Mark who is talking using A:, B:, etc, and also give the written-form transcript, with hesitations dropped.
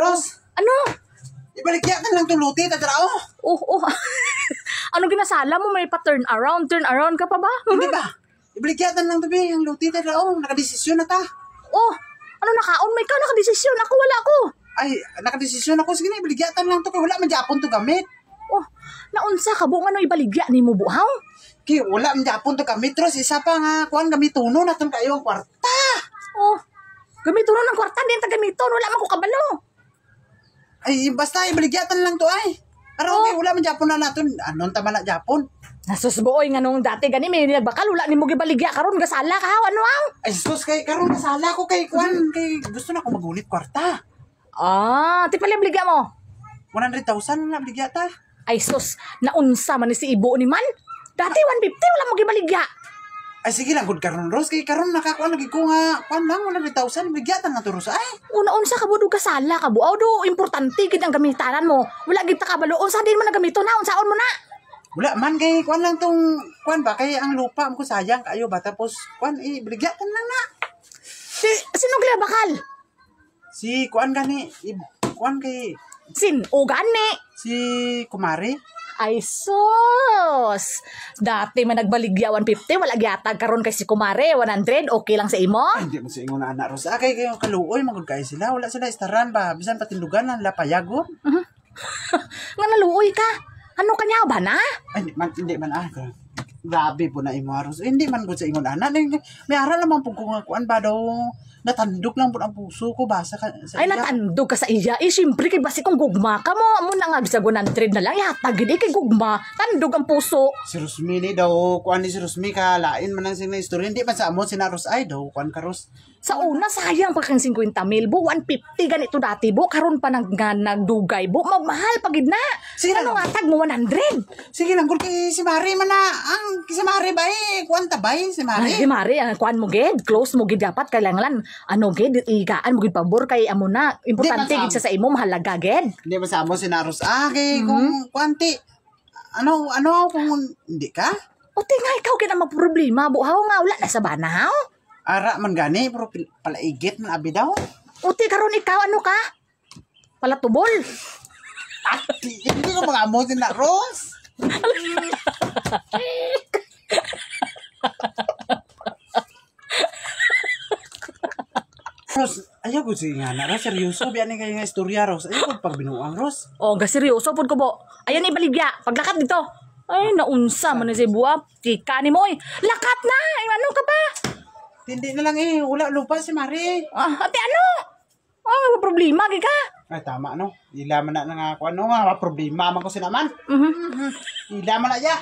A: Ros,
B: Ano?
A: ibaligyan lang tuluti, tadrao.
B: Oh. Ano ginasala mo? May pa-turn around. Turn around ka pa ba?
A: Hindi ba? Ibaligyan lang tabi, ang luti, tadrao. Nakadesisyon na ta.
B: Oh, ano nakaon? May ka nakadesisyon. Ako wala ko.
A: Ay, nakadesisyon ako. Sige na, ibaligyan lang to. Kaya wala man Japon to gamit.
B: Oh, naunsa ka buong ano ibaligya ni mo buhaw?
A: Kaya wala man Japon to gamit. Ros, isa pa nga, kuhan gamituno na itong kayo ang kwarta.
B: Oh, gamiton ng kwarta din gamiton. Wala man ko kabalo.
A: Ay, basta ibaligyan lang to ay. Araw kay wala man Japon na natin. Anong tama na Japon?
B: Nasusbuoy nga nung dati gani may nagbakal wala ni mo gibaligya karon gasala ka ano aw?
A: Ay, sus, kay karon nasala ko kay kuhan. Kay gusto na ako magulit kwarta.
B: Ah, ti pala baligya mo.
A: 100,000 na baligya ta.
B: Ay sus, naunsa man ni si ibo ni man. Dati 150 wala mo gibaligya.
A: Ay, sige lang, good karon Ros. Kay karon nakakuha lagi ko nga. Kuhan lang, 100,000. Baligya ta nga to Ros. Ay,
B: Una-unsa ka budog kasala ka buaw do importante gid ang gamitanan mo. Wala gid ta kabalo unsa din man nagamito na unsaon mo na.
A: wala man kay kuhan lang tong kuhan ba kay ang lupa mo ko sayang kayo ba tapos kuhan baligya ta lang na.
B: Sino gila bakal?
A: Si kuhan gani, kuhan kay
B: Sin o gani.
A: si Kumari.
B: Ay sus! Dati man nagbaligya 150, wala gyatag karon kay si Kumare 100, okay lang sa imo?
A: Ay, hindi mo sa ingon na anak Ros. Kay kayo kaluoy magud kay sila. Wala sila istaran ba bisan patindugan lang lapayagon.
B: Nga naluoy ka. Ano kanya ba na?
A: Ay, hindi man grabe po na imo Ros. Hindi man gud sa ingon anak. May aral naman pug ko kuan ba daw. Natandok lang po ang puso ko ba sa
B: Ay
A: iya.
B: natandog ka sa iya. Siyempre kay basi kung gugma ka mo. Amo na nga bisag 100 na lang. Ihatag gid kay gugma. Tandog ang puso.
A: Si Rosmi ni daw, kuan ni si Rosmi ka, lain man ang sina istorya. Hindi man sa amon, si Ros ay daw, kuan ka Ros.
B: Sa una sayang pa kang 50 mil bo. 150 ganito dati bo. Karon pa nagdugay bo. Magmahal pagid na.
A: Sige
B: Ano
A: lang.
B: nga tag mo 100?
A: Sige lang, kung kay si Mari man na, si Mari ba kuan tabay, si
B: Ay,
A: Mari.
B: di Mari, ang kuan mo gid, close mo gid dapat kailangan ano gid igaan mo gid pabor kay amo na. Importante
A: Di,
B: gid sa imo mahalaga gid.
A: Hindi man sa amon, si Ros. Kay kung kuanti, kung hindi ka?
B: O nga ikaw gid ang magproblema, buhaw nga wala na sa banaw.
A: Ara man gani, pero palaigit man abi daw.
B: O karon ikaw ano ka? Palatubol.
A: Hindi ko mga amon si Ros. Ros, ayaw ko sige nga na Ros, seryoso, biyan ni kayo nga istorya Ros. Ayaw ko pagbinuang Ros.
B: O ga seryoso pud ko bo. Ayan ibaligya, paglakad dito. Ay naunsa man ni si buwa, tika ni mo. Lakat na, ano ka ba?
A: Hindi na lang wala lupa si Mari.
B: Ate ano? May problema gid ka.
A: Ay, tama, no? Ilaman na nga ako, nga, problema man ko sinaman. Ilaman na ya.